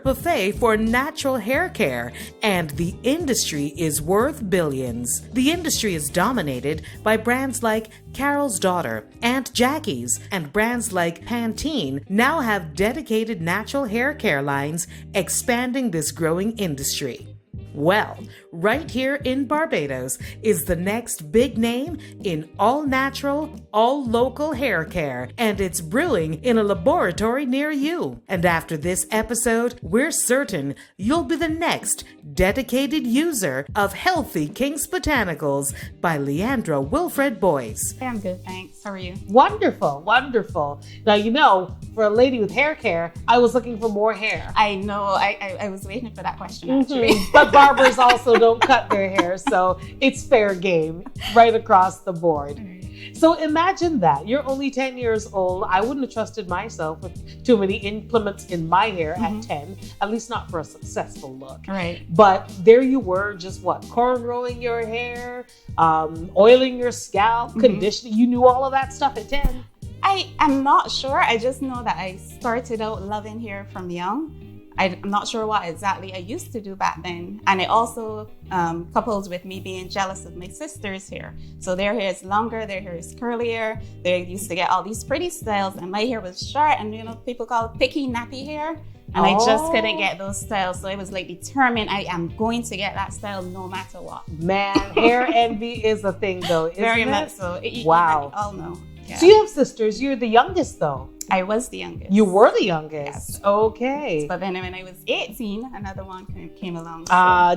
buffet for natural hair care, and the industry is worth billions. The industry is dominated by brands like Carol's Daughter, Aunt Jackie's, and brands like Pantene now have dedicated natural hair care lines, expanding this growing industry. Well, right here in Barbados is the next big name in all-natural, all-local hair care, and it's brewing in a laboratory near you. And after this episode, we're certain you'll be the next dedicated user of Healthy Kinks Botanicals by Leandra Wilfred-Boyce. I'm good, thanks. How are you? Wonderful, wonderful. Now, for a lady with hair care, I was looking for more hair. I know. I was waiting for that question, actually. But barbers also don't cut their hair, so it's fair game right across the board. So imagine that. You're only 10 years old. I wouldn't have trusted myself with too many implements in my hair at 10, at least not for a successful look. Right. But there you were, just cornrowing your hair, oiling your scalp, conditioning. You knew all of that stuff at 10. I am not sure. I just know that I started out loving hair from young. I'm not sure what exactly I used to do back then. And it also coupled with me being jealous of my sister's hair. So their hair is longer, their hair is curlier. They used to get all these pretty styles, and my hair was short, and people call it picky, nappy hair. And I just couldn't get those styles. So I was like determined I am going to get that style no matter what. Man, hair envy is a thing though, isn't it? Very much so. Wow. Oh no. Yeah. So you have sisters. You're the youngest though. I was the youngest. You were the youngest. Yes. Okay. But then when I was 18, another one came along.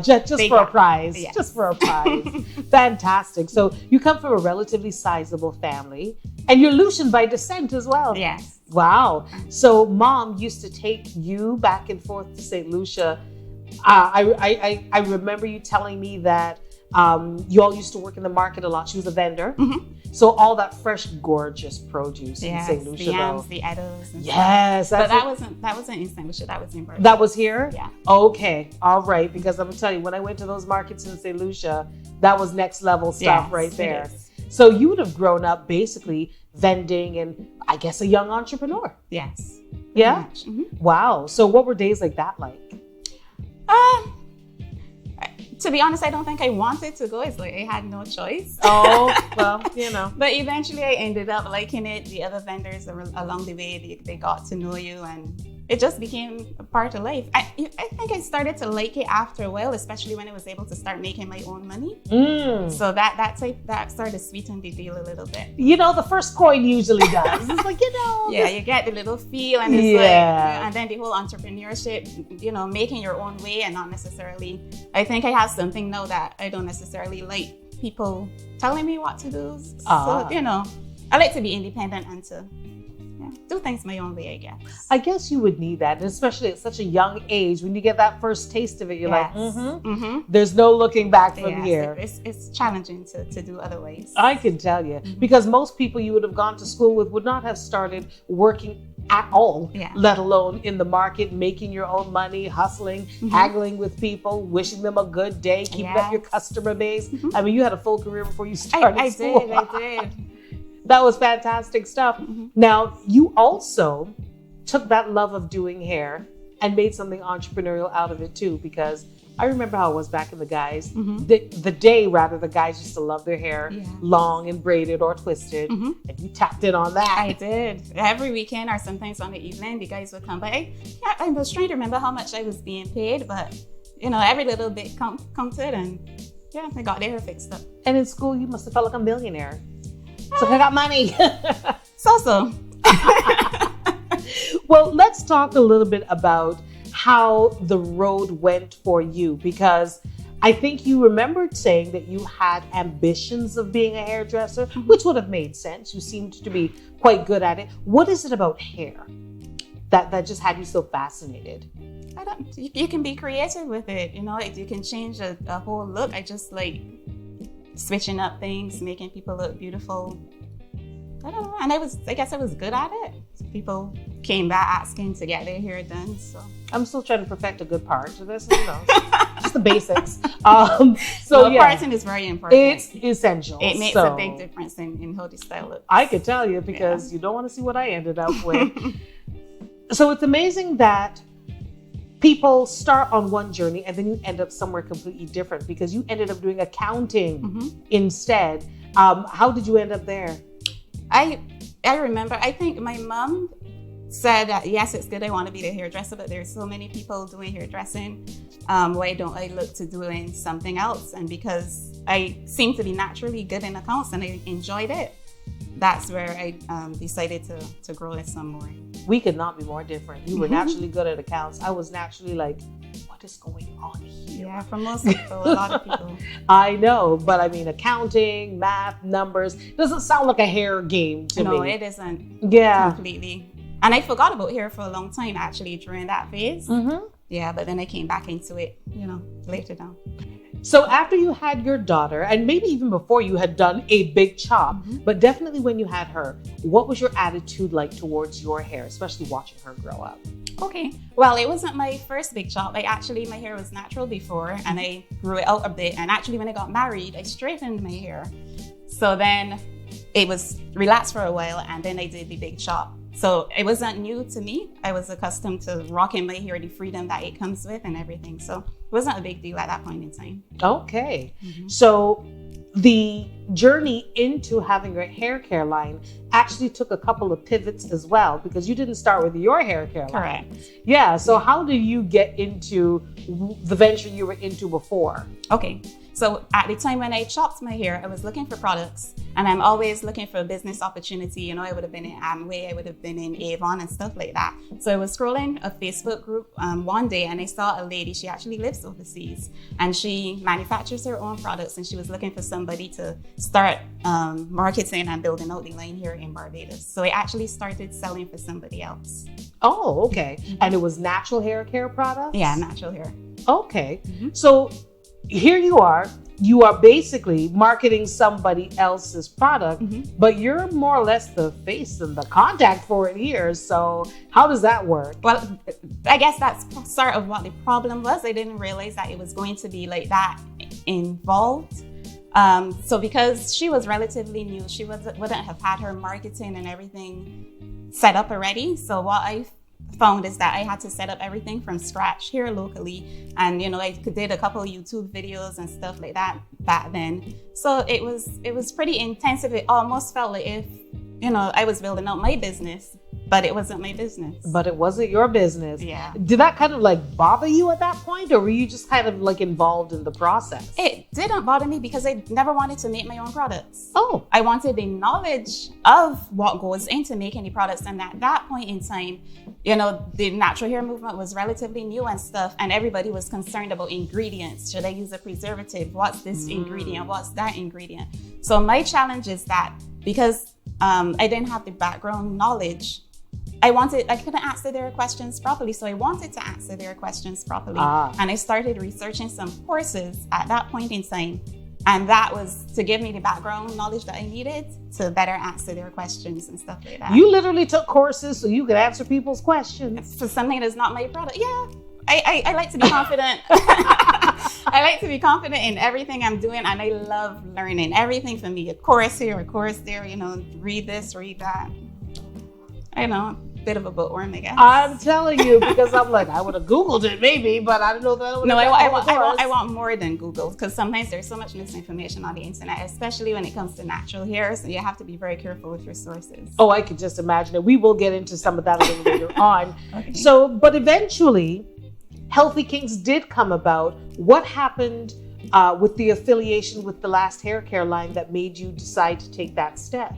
Just for a prize. Yes. Just for a prize. Fantastic. So you come from a relatively sizable family, and you're Lucian by descent as well. Yes. Wow. So mom used to take you back and forth to St. Lucia. I remember you telling me that you all used to work in the market a lot. She was a vendor. So all that fresh, gorgeous produce in St. Lucia, the yams, the eddos. Yes, but that wasn't in St. Lucia. That was in Barbados. That was here. Yeah. Okay. All right. Because I'm gonna tell you, when I went to those markets in St. Lucia, that was next level stuff right there. So you would have grown up basically vending and I guess a young entrepreneur. Yes. Yeah. Wow. So what were days like that like? To be honest, I don't think I wanted to go. It's like I had no choice. Oh, well, But eventually I ended up liking it. The other vendors along the way, they got to know you, and it just became a part of life. I think I started to like it after a while, especially when I was able to start making my own money. So that started to sweeten the deal a little bit. The first coin usually does. It's like, Yeah, you get the little feel, and it's and then the whole entrepreneurship, making your own way and not necessarily. I think I have something now that I don't necessarily like people telling me what to do. So, I like to be independent and to do things my own way, I guess. I guess you would need that, especially at such a young age. When you get that first taste of it, you're like, there's no looking back from here. It's challenging to do otherwise. I can tell you. Because most people you would have gone to school with would not have started working at all, let alone in the market, making your own money, hustling, haggling with people, wishing them a good day, keeping up your customer base. I mean, you had a full career before you started school. I did. That was fantastic stuff. Now, you also took that love of doing hair and made something entrepreneurial out of it too, because I remember how it was back in the guys. The guys used to love their hair long and braided or twisted, and you tapped in on that. I did. Every weekend or sometimes on the evening, the guys would come by. I was trying to remember how much I was being paid, but every little bit counted, and I got their hair fixed up. And in school, you must have felt like a millionaire. So I got money. So. Well, let's talk a little bit about how the road went for you, because I think you remembered saying that you had ambitions of being a hairdresser, which would have made sense. You seemed to be quite good at it. What is it about hair that just had you so fascinated? You can be creative with it. You can change a whole look. I just like switching up things, making people look beautiful. I don't know. And I guess I was good at it. People came back asking to get their hair done. So I'm still trying to perfect a good part to this, just the basics. Parting is very important. It's essential. It makes a big difference in how the style looks. I could tell you, because you don't want to see what I ended up with. So it's amazing that people start on one journey and then you end up somewhere completely different because you ended up doing accounting instead. How did you end up there? I remember, I think my mom said that, yes, it's good, I want to be the hairdresser, but there's so many people doing hairdressing. Why don't I look to doing something else? And because I seem to be naturally good in accounts and I enjoyed it, that's where I decided to grow it some more. We could not be more different. You were naturally good at accounts. I was naturally like, what is going on here? Yeah, for most people, a lot of people. I know, but I mean, accounting, math, numbers, doesn't sound like a hair game to me. No, it isn't. Yeah. Completely. And I forgot about hair for a long time, actually, during that phase. Yeah, but then I came back into it, later down. So after you had your daughter, and maybe even before you had done a big chop, but definitely when you had her, what was your attitude like towards your hair, especially watching her grow up? Okay. Well, it wasn't my first big chop. My hair was natural before, and I grew it out a bit. And actually, when I got married, I straightened my hair. So then it was relaxed for a while, and then I did the big chop. So it wasn't new to me. I was accustomed to rocking my hair, the freedom that it comes with and everything. So it wasn't a big deal at that point in time. Okay. So the journey into having your hair care line actually took a couple of pivots as well, because you didn't start with your hair care line. Correct. Yeah. So how did you get into the venture you were into before? Okay. So at the time when I chopped my hair, I was looking for products, and I'm always looking for a business opportunity. I would have been in Amway, I would have been in Avon and stuff like that. So I was scrolling a Facebook group one day, and I saw a lady. She actually lives overseas, and she manufactures her own products, and she was looking for somebody to start marketing and building out the line here in Barbados. So I actually started selling for somebody else. Oh, okay. And it was natural hair care products? Yeah, natural hair. Okay. So here you are basically marketing somebody else's product, but you're more or less the face and the contact for it here. So how does that work? Well, I guess that's sort of what the problem was. I didn't realize that it was going to be like that involved. So because she was relatively new, she wouldn't have had her marketing and everything set up already. So what I found is that I had to set up everything from scratch here locally, and I did a couple of YouTube videos and stuff like that back then. So it was pretty intensive. It almost felt like if I was building out my business, but it wasn't my business. But it wasn't your business. Yeah. Did that kind of like bother you at that point, or were you just kind of like involved in the process? It didn't bother me because I never wanted to make my own products. Oh. I wanted the knowledge of what goes into making the products. And at that point in time, the natural hair movement was relatively new and stuff. And everybody was concerned about ingredients. Should I use a preservative? What's this ingredient? What's that ingredient? So my challenge is that because I didn't have the background knowledge, I couldn't answer their questions properly. So I wanted to answer their questions properly. And I started researching some courses at that point in time. And that was to give me the background knowledge that I needed to better answer their questions and stuff like that. You literally took courses so you could answer people's questions. For something that's not my product. Yeah. I like to be confident. I like to be confident in everything I'm doing, and I love learning everything from me. A course here, a course there, read this, read that. Bit of a bookworm, I guess. I'm telling you, because I'm like, I would have Googled it maybe, but I don't know that I would have. No, I want more than Google, because sometimes there's so much misinformation on the internet, especially when it comes to natural hair. So you have to be very careful with your sources. Oh, I could just imagine it. We will get into some of that a little later on. Okay. So, but eventually, Healthy Kinks did come about. What happened with the affiliation with the last hair care line that made you decide to take that step?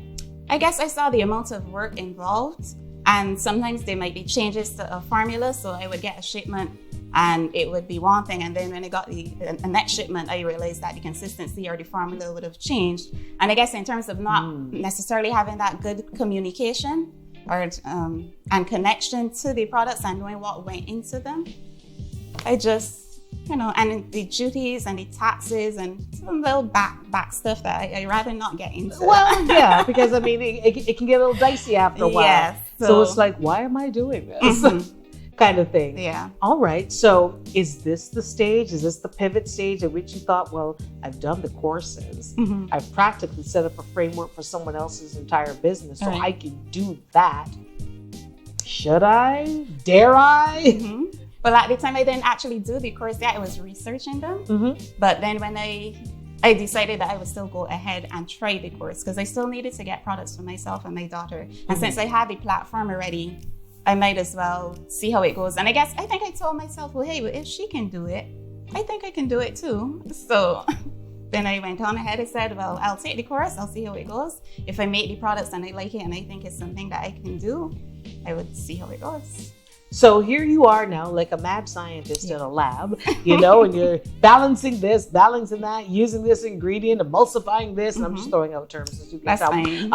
I guess I saw the amount of work involved. And sometimes there might be changes to a formula. So I would get a shipment and it would be one thing. And then when I got the next shipment, I realized that the consistency or the formula would have changed. And I guess in terms of not necessarily having that good communication or and connection to the products and knowing what went into them, I just, and the duties and the taxes and some little back stuff that I rather not get into. Well, yeah, because I mean, it can get a little dicey after a while. Yes. So it's like, why am I doing this? Kind of thing. Yeah. All right. So is this the stage? Is this the pivot stage at which you thought, well, I've done the courses. I've practically set up a framework for someone else's entire business, so I can do that. Should I? Dare I? Well, at the time, I didn't actually do the course yet. I was researching them. But then when I decided that I would still go ahead and try the course because I still needed to get products for myself and my daughter. And since I had the platform already, I might as well see how it goes. And I think I told myself, well, hey, if she can do it, I think I can do it too. So then I went on ahead and said, well, I'll take the course. I'll see how it goes. If I make the products and I like it and I think it's something that I can do, I would see how it goes. So here you are now, like a mad scientist in a lab, you know, and you're balancing this, balancing that, using this ingredient, emulsifying this, and I'm just throwing out terms as you can That's tell. fine.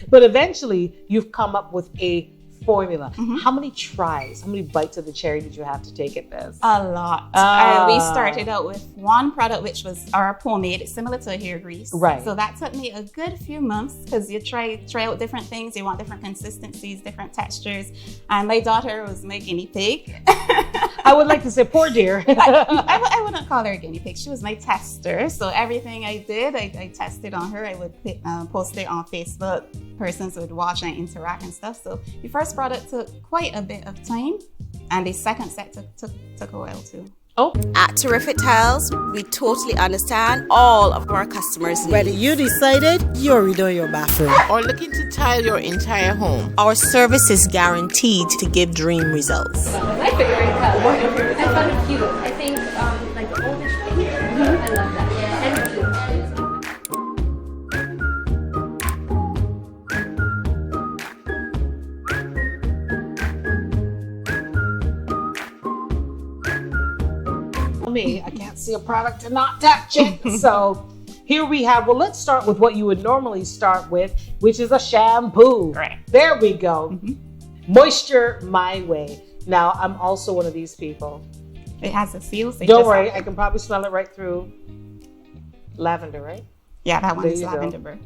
But eventually, you've come up with a formula. How many tries, how many bites of the cherry did you have to take at this? A lot. We started out with one product, which was our pomade, similar to a hair grease. Right. So that took me a good few months because you try out different things. You want different consistencies, different textures. And my daughter was my guinea pig. I would like to say, poor dear. I wouldn't call her a guinea pig. She was my tester. So everything I did, I tested on her. I would post it on Facebook. Persons would watch and interact and stuff. So the first product took quite a bit of time. And the second set took a while too. Oh. At Terrific Tiles, we totally understand all of our customers' needs. Whether you decided you're redoing your bathroom or looking to tile your entire home, our service is guaranteed to give dream results. My favorite color. I found it cute. I think like the oldish pink. I love that. And cute. Me, I can't see a product and not touch it. So here we have, well, let's start with what you would normally start with, which is a shampoo. Right. There we go. Moisture my way. Now, I'm also one of these people. It has a seal. So Don't worry, I can probably smell it right through. Lavender, right? Yeah, that one There is you go. lavender burst.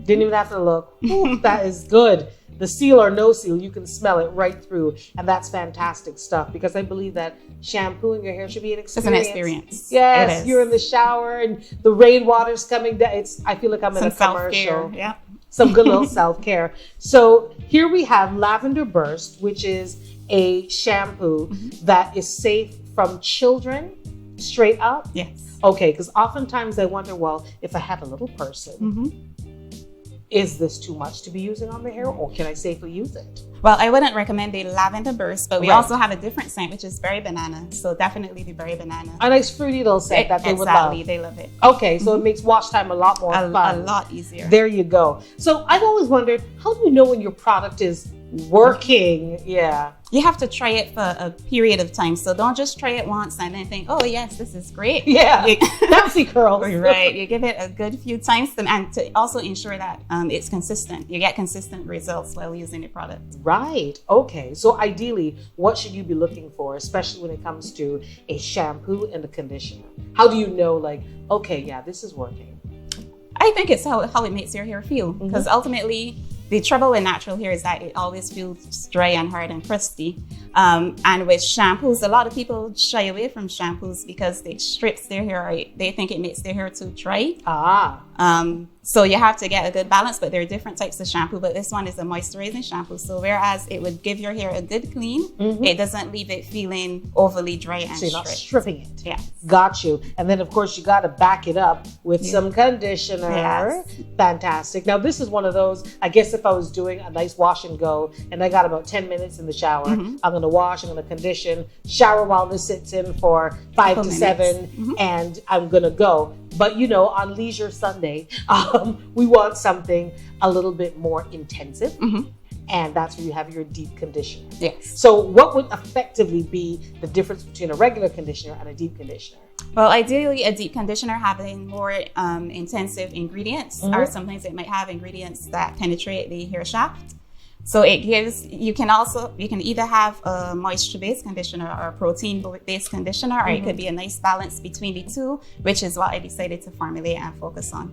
Didn't even have to look. Ooh, that is good. The seal or no seal, you can smell it right through. And that's fantastic stuff because I believe that shampooing your hair should be an experience. It's an experience. Yes, It is. you're in the shower and the rainwater's coming down. I feel like I'm in Some a commercial. self-care. Yeah. Some good little self-care. So here we have Lavender Burst, which is a shampoo that is safe from children straight up. Yes. Okay, because oftentimes I wonder, well, if I had a little person, is this too much to be using on the hair or can I safely use it? Well, I wouldn't recommend the lavender burst, but we Right. also have a different scent, which is berry banana. So definitely the berry banana. A nice fruity little scent that they would love. Exactly, they love it. Okay, so it makes wash time a lot more A fun. lot easier. There you go. So I've always wondered, how do you know when your product is working? Yeah. You have to try it for a period of time. So don't just try it once and then think, oh yes, this is great. Yeah. Fancy curls. Right. You give it a good few times and to also ensure that it's consistent. You get consistent results while using the product. Right. Okay. So ideally, what should you be looking for, especially when it comes to a shampoo and a conditioner? How do you know, like, okay, yeah, this is working? I think it's how it makes your hair feel. Because ultimately, the trouble with natural hair is that it always feels dry and hard and crusty. And with shampoos, a lot of people shy away from shampoos because it strips their hair out. They think it makes their hair too dry. So you have to get a good balance, but there are different types of shampoo. But this one is a moisturizing shampoo. So whereas it would give your hair a good clean, it doesn't leave it feeling overly dry and So you're not stripped. stripping it. Yeah. Got you. And then, of course, you got to back it up with some conditioner. Yes. Fantastic. Now, this is one of those, I guess if I was doing a nice wash and go, and I got about 10 minutes in the shower, I'm going to wash, I'm going to condition, shower while this sits in for 5 to 7, and I'm going to go. But, you know, on Leisure Sunday, we want something a little bit more intensive. And that's where you have your deep conditioner. Yes. So what would effectively be the difference between a regular conditioner and a deep conditioner? Well, ideally, a deep conditioner having more intensive ingredients, or sometimes it might have ingredients that penetrate the hair shaft. So it gives, you can either have a moisture-based conditioner or a protein-based conditioner, or it could be a nice balance between the two, which is what I decided to formulate and focus on.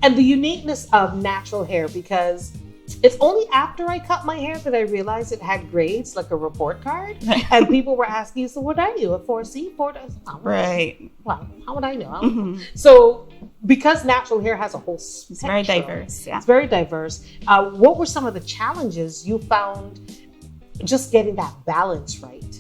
And the uniqueness of natural hair, because it's only after I cut my hair that I realized it had grades, like a report card. And people were asking, so what are you, a 4C? Right. Well, how would I know? So because natural hair has a whole spectrum. It's very diverse, yeah. It's very diverse. What were some of the challenges you found just getting that balance right?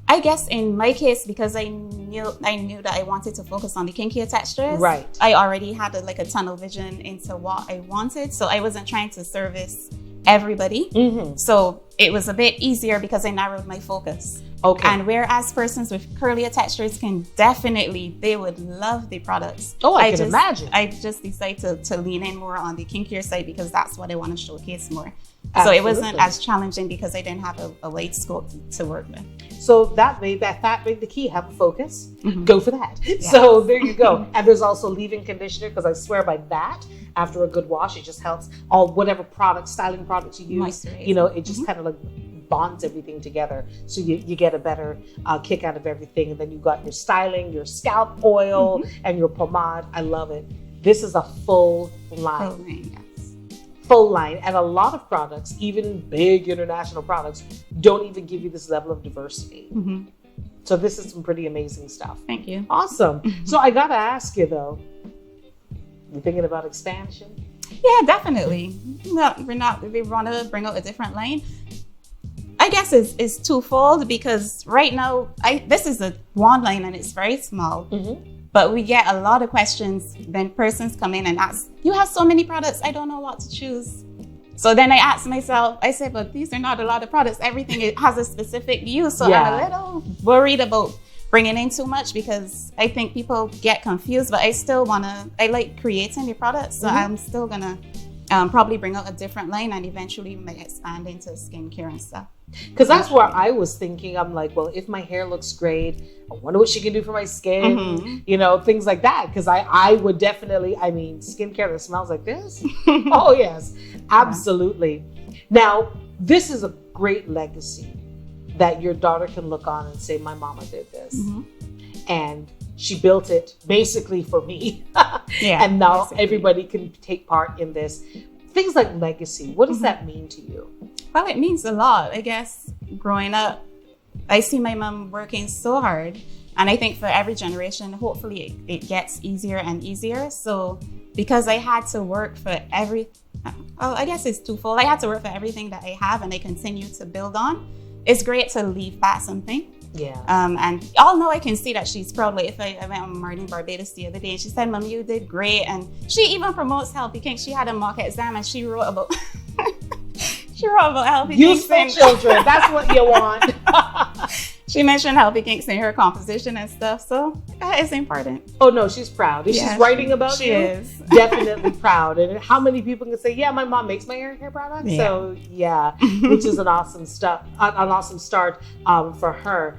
I guess in my case, because I knew that I wanted to focus on the kinkier textures. Right. I already had a tunnel vision into what I wanted, so I wasn't trying to service everybody. So it was a bit easier because I narrowed my focus. Okay. And whereas persons with curlier textures they would love the products. Oh, I can imagine. I just decided to lean in more on the kinkier side because that's what I want to showcase more. Absolutely. So it wasn't as challenging because I didn't have a wide scope to work with. So that made the key. Have a focus. Go for that. Yes. So there you go. And there's also leave-in conditioner, because I swear by that, after a good wash, it just helps all whatever styling products you use. It just kind of like bonds everything together, so you get a better kick out of everything. And then you got your styling, your scalp oil, and your pomade. I love it. This is a full line. Full line. And a lot of products, even big international products, don't even give you this level of diversity. So this is some pretty amazing stuff. Thank you. Awesome. So I gotta ask you though, you thinking about expansion? Yeah, definitely. No, we want to bring out a different line. I guess it's twofold, because right now this is a one line and it's very small. But we get a lot of questions. Then persons come in and ask, "You have so many products, I don't know what to choose." So then I ask myself, I say, "But these are not a lot of products. Everything has a specific use." So I'm a little worried about bringing in too much, because I think people get confused. But I like creating the products, so I'm still gonna probably bring out a different line, and eventually might expand into skincare and stuff. Because that's where I was thinking. I'm like, well, if my hair looks great, I wonder what she can do for my skin, things like that. Because I would definitely, skincare that smells like this. Oh, yes, absolutely. Now, this is a great legacy that your daughter can look on and say, my mama did this. And she built it basically for me. And now everybody can take part in this. Things like legacy, what does that mean to you? Well, it means a lot. I guess growing up, I see my mom working so hard. And I think for every generation, hopefully it gets easier and easier. So because I had to work for I guess it's twofold. I had to work for everything that I have, and I continue to build on. It's great to leave back something. Yeah. And although I can see that she's proud, like if I went on Martin Barbados the other day, and she said, "Mom, you did great." And she even promotes Healthy Kinks. She had a mock exam and she wrote about Healthy Kinks. Useful children, that's what you want. She mentioned Healthy Kinks in her composition and stuff, so that is important. Oh no, she's proud. If she's writing about she you, is. Definitely proud. And how many people can say, yeah, my mom makes my hair care products? Yeah. So yeah, which is an awesome start for her.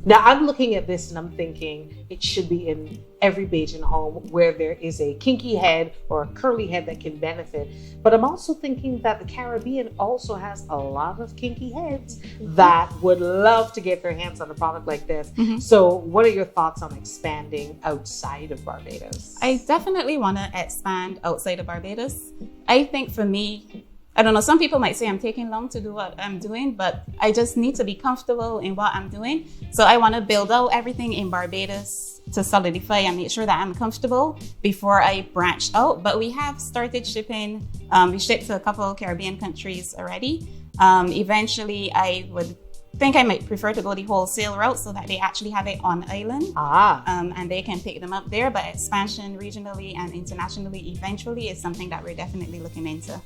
Now I'm looking at this and I'm thinking it should be in every Bajan home where there is a kinky head or a curly head that can benefit. But I'm also thinking that the Caribbean also has a lot of kinky heads that would love to get their hands on a product like this. So what are your thoughts on expanding outside of Barbados? I definitely want to expand outside of Barbados. I think for me, I don't know, some people might say I'm taking long to do what I'm doing, but I just need to be comfortable in what I'm doing. So I want to build out everything in Barbados to solidify and make sure that I'm comfortable before I branch out. But we have started shipping. We shipped to a couple of Caribbean countries already. Eventually, I would think I might prefer to go the wholesale route so that they actually have it on island. And they can pick them up there. But expansion regionally and internationally eventually is something that we're definitely looking into.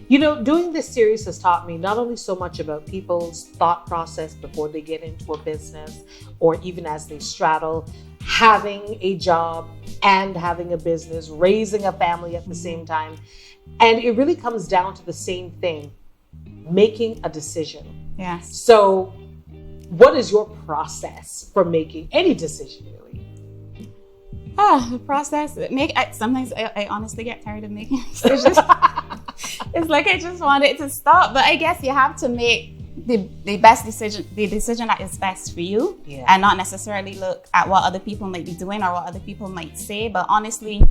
You know, doing this series has taught me not only so much about people's thought process before they get into a business, or even as they straddle having a job and having a business, raising a family at the same time. And it really comes down to the same thing, making a decision. Yes. So what is your process for making any decision, really? The process. Sometimes I honestly get tired of making decisions. It's like I just want it to stop. But I guess you have to make the best decision, the decision that is best for you, and not necessarily look at what other people might be doing or what other people might say. But honestly,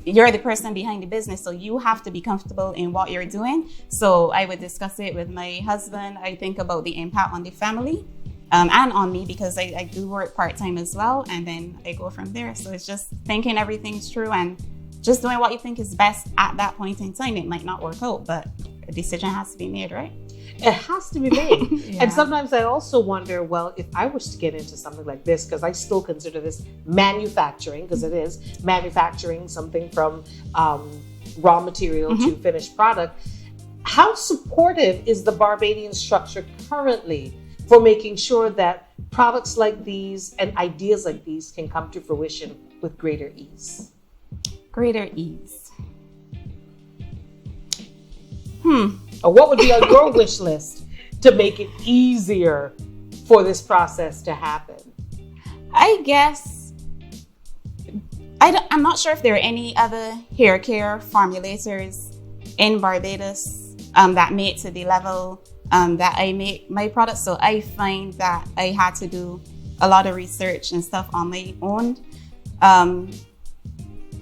you're the person behind the business, so you have to be comfortable in what you're doing. So I would discuss it with my husband. I think about the impact on the family. And on me, because I do work part-time as well, and then I go from there. So it's just thinking everything's true and just doing what you think is best at that point in time. It might not work out, but a decision has to be made, right? It has to be made. Yeah. And sometimes I also wonder, well, if I was to get into something like this, because I still consider this manufacturing, because it is manufacturing something from raw material to finished product. How supportive is the Barbadian structure currently for making sure that products like these and ideas like these can come to fruition with greater ease? Greater ease. Or what would be on your wish list to make it easier for this process to happen? I guess, I'm not sure if there are any other hair care formulators in Barbados that made to the level that I make my products. So I find that I had to do a lot of research and stuff on my own.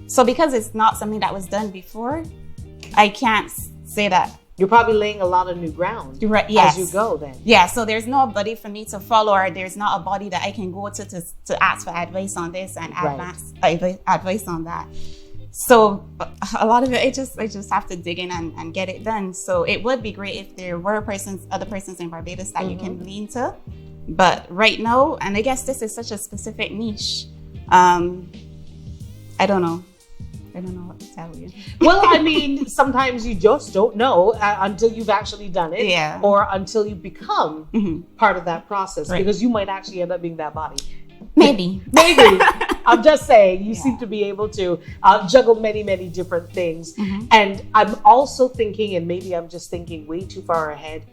So because it's not something that was done before, I can't say that. You're probably laying a lot of new ground as you go then. Yeah, so there's nobody for me to follow, or there's not a body that I can go to ask for advice on this and advice on that. So a lot of it, I just have to dig in and get it done. So it would be great if there were other persons in Barbados that you can lean to. But right now, and I guess this is such a specific niche, I don't know. I don't know what to tell you. Well, I mean, sometimes you just don't know until you've actually done it, or until you become part of that process, because you might actually end up being that body. Maybe. I'm just saying, you seem to be able to juggle many, many different things. And I'm also thinking, and maybe I'm just thinking way too far ahead,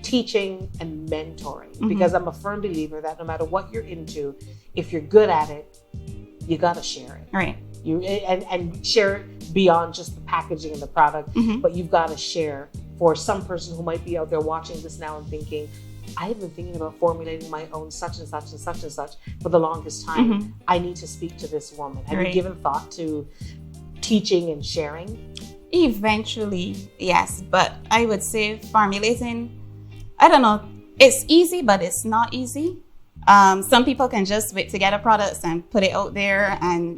teaching and mentoring, because I'm a firm believer that no matter what you're into, if you're good at it, you got to share it. Right. And share it beyond just the packaging and the product, but you've got to share for some person who might be out there watching this now and thinking, I have been thinking about formulating my own such and such and such and such for the longest time. I need to speak to this woman. Have you given thought to teaching and sharing? Eventually, yes. But I would say formulating, I don't know, it's easy, but it's not easy. Some people can just put together products and put it out there and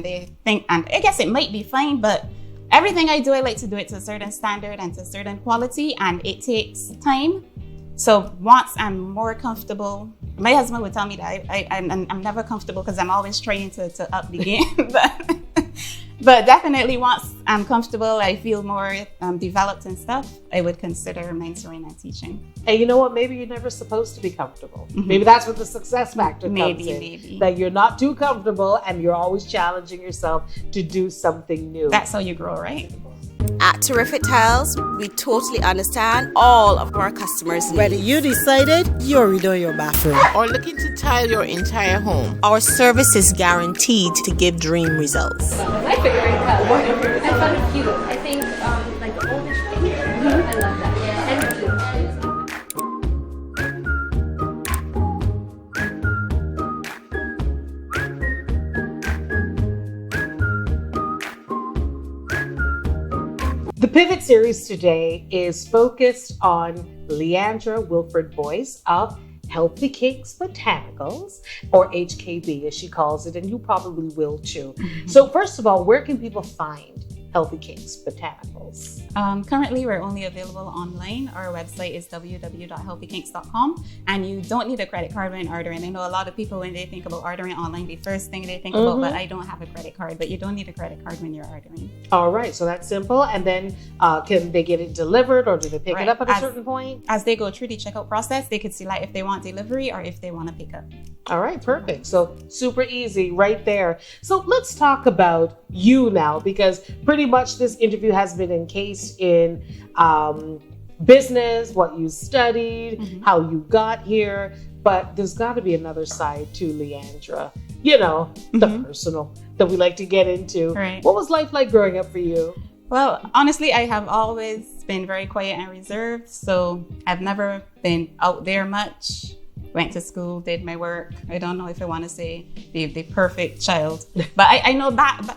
they think, and I guess it might be fine, but everything I do, I like to do it to a certain standard and to a certain quality, and it takes time. So once I'm more comfortable, my husband would tell me that I'm never comfortable because I'm always trying to up the game. But definitely once I'm comfortable, I feel more developed and stuff, I would consider mentoring and teaching. And you know what? Maybe you're never supposed to be comfortable. Maybe that's what the success factor comes in. Maybe. That you're not too comfortable and you're always challenging yourself to do something new. That's how you grow, right? At Terrific Tiles, we totally understand all of our customers' needs. Whether you decided you're redoing your bathroom Or looking to tile your entire home. our service is guaranteed to give dream results. My favorite color. I found it cute. I think like the oldish pink. I love that. Yeah, and cute. The Pivot series today is focused on Leandra Wilfred-Boyce of Healthy Kinks Botanicals, or HKB as she calls it, and you probably will too. So first of all, where can people find Healthy Kinks Botanicals? Currently, we're only available online. Our website is www.healthykinks.com, and you don't need a credit card when ordering. I know a lot of people, when they think about ordering online, the first thing they think about, but I don't have a credit card, but you don't need a credit card when you're ordering. All right, so that's simple. And then can they get it delivered, or do they pick it up at a certain point? As they go through the checkout process, they could select if they want delivery or if they want to pick up. All right, perfect. So super easy right there. So let's talk about you now, because pretty much this interview has been encased in business, what you studied, how you got here, but there's got to be another side to Leandra, you know, the personal that we like to get into. Right. What was life like growing up for you? Well, honestly, I have always been very quiet and reserved, so I've never been out there much. Went to school, did my work. I don't know if I want to say the perfect child, but I know that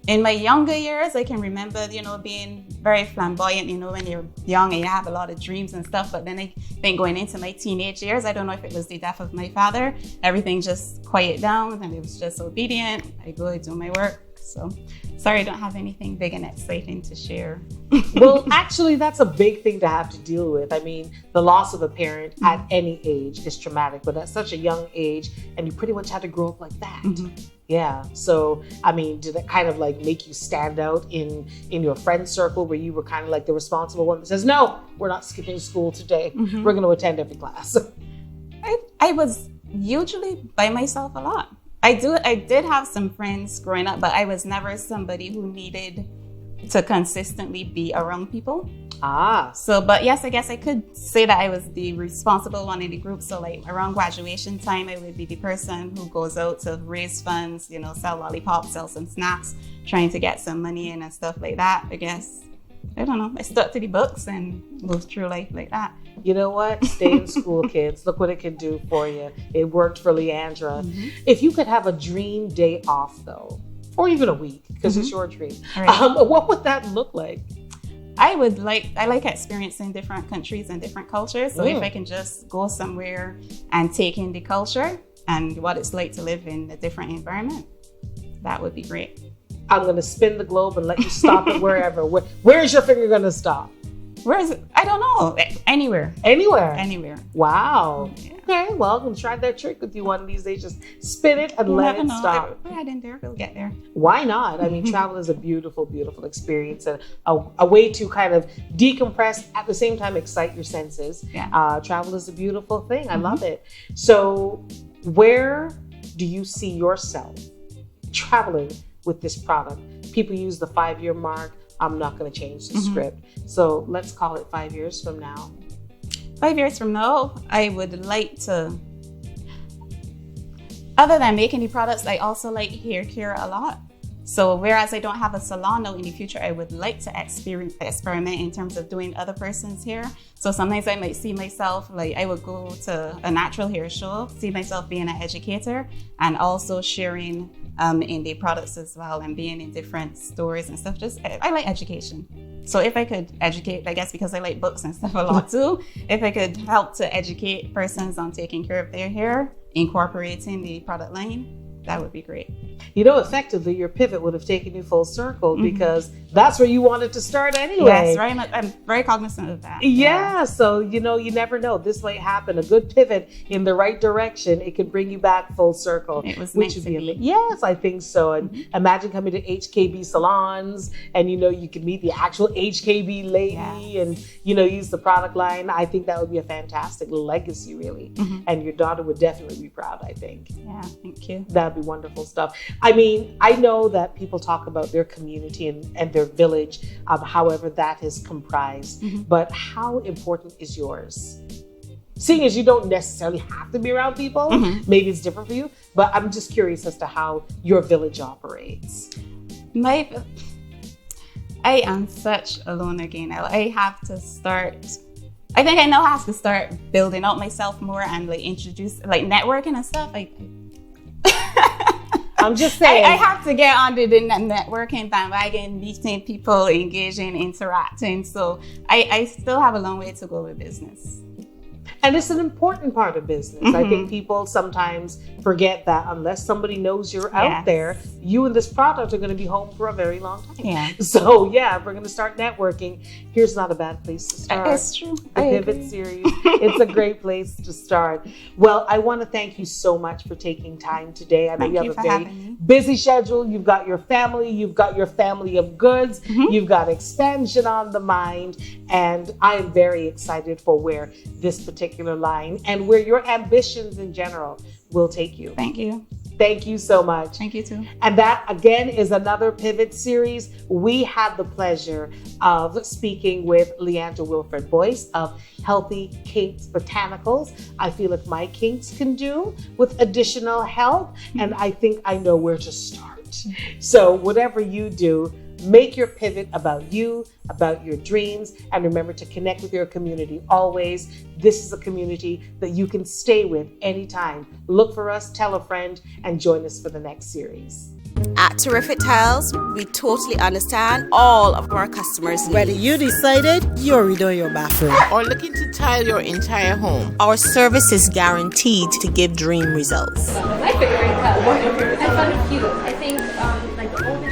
in my younger years, I can remember, you know, being very flamboyant, you know, when you're young and you have a lot of dreams and stuff. But then I think going into my teenage years, I don't know if it was the death of my father, everything just quieted down and it was just obedient. I go, I do my work, So sorry, I don't have anything big and exciting to share. Well, actually, that's a big thing to have to deal with. I mean, the loss of a parent at any age is traumatic, but at such a young age, and you pretty much had to grow up like that. Yeah. So, I mean, did it kind of like make you stand out in your friend circle where you were kind of like the responsible one that says, no, we're not skipping school today. We're going to attend every class. I was usually by myself a lot. I did have some friends growing up, but I was never somebody who needed to consistently be around people. So, but yes, I guess I could say that I was the responsible one in the group. So like around graduation time, I would be the person who goes out to raise funds, you know, sell lollipops, sell some snacks, trying to get some money in and stuff like that. I guess, I don't know, I stuck to the books and moved through life like that. You know what? Stay in school, kids. Look what it can do for you. It worked for Leandra. If you could have a dream day off, though, or even a week, because it's your dream, what would that look like? I like experiencing different countries and different cultures. So if I can just go somewhere and take in the culture and what it's like to live in a different environment, that would be great. I'm going to spin the globe and let you stop it wherever. Where's your finger going to stop? Where is it? I don't know. Anywhere. Anywhere. Wow. Yeah. Okay, well, I'm going to try that trick with you one of these days. Just spin it and let it stop. If I head in there, we'll get there. Why not? I mean, travel is a beautiful, beautiful experience and a way to kind of decompress, at the same time excite your senses. Yeah. Travel is a beautiful thing. I love it. So where do you see yourself traveling with this product? People use the 5-year mark. I'm not going to change the script. So let's call it 5 years from now. 5 years from now, I would like to, other than making the products, I also like hair care a lot. So whereas I don't have a salon now, in the future, I would like to experiment in terms of doing other person's hair. So sometimes I might see myself, like I would go to a natural hair show, see myself being an educator and also sharing in the products as well and being in different stores and stuff. I like education. So if I could educate, I guess because I like books and stuff a lot too, if I could help to educate persons on taking care of their hair, incorporating the product line, that would be great. You know, effectively, your pivot would have taken you full circle because that's where you wanted to start anyway. Yes, very much. I'm very cognizant of that. Yeah, so, you know, you never know. This might happen. A good pivot in the right direction, it could bring you back full circle. It was meant to be. Yes, I think so. And imagine coming to HKB salons and, you know, you could meet the actual HKB lady and, you know, use the product line. I think that would be a fantastic legacy, really. And your daughter would definitely be proud, I think. Yeah, thank you. That'd be wonderful stuff. I mean, I know that people talk about their community and their village, however that is comprised, but how important is yours? Seeing as you don't necessarily have to be around people, maybe it's different for you, but I'm just curious as to how your village operates. I am such a loner again. I have to start, I think I now have to start building out myself more and like introduce, like networking and stuff. I'm just saying. I have to get onto the networking bandwagon, meeting people, engaging, interacting. So I still have a long way to go with business. And it's an important part of business. I think people sometimes forget that unless somebody knows you're out there, you and this product are going to be home for a very long time. Yeah. So yeah, if we're going to start networking, here's not a bad place to start. It's true. The Pivot series. It's a great place to start. Well, I want to thank you so much for taking time today. I know you have a very busy schedule. You've got your family. You've got your family of goods. You've got expansion on the mind. And I am very excited for where this particular line and where your ambitions in general will take you. Thank you. Thank you so much. Thank you too. And that again is another Pivot series. We had the pleasure of speaking with Leandra Wilfred-Boyce of Healthy Kinks Botanicals. I feel like my kinks can do with additional help, and I think I know where to start. So whatever you do, make your pivot about you, about your dreams, and remember to connect with your community always. This is a community that you can stay with anytime. Look for us, tell a friend, and join us for the next series. At Terrific Tiles, we totally understand all of our customers' needs. Whether you decided you're redoing your bathroom or looking to tile your entire home, our service is guaranteed to give dream results. My favorite color. I found it cute. I think like the old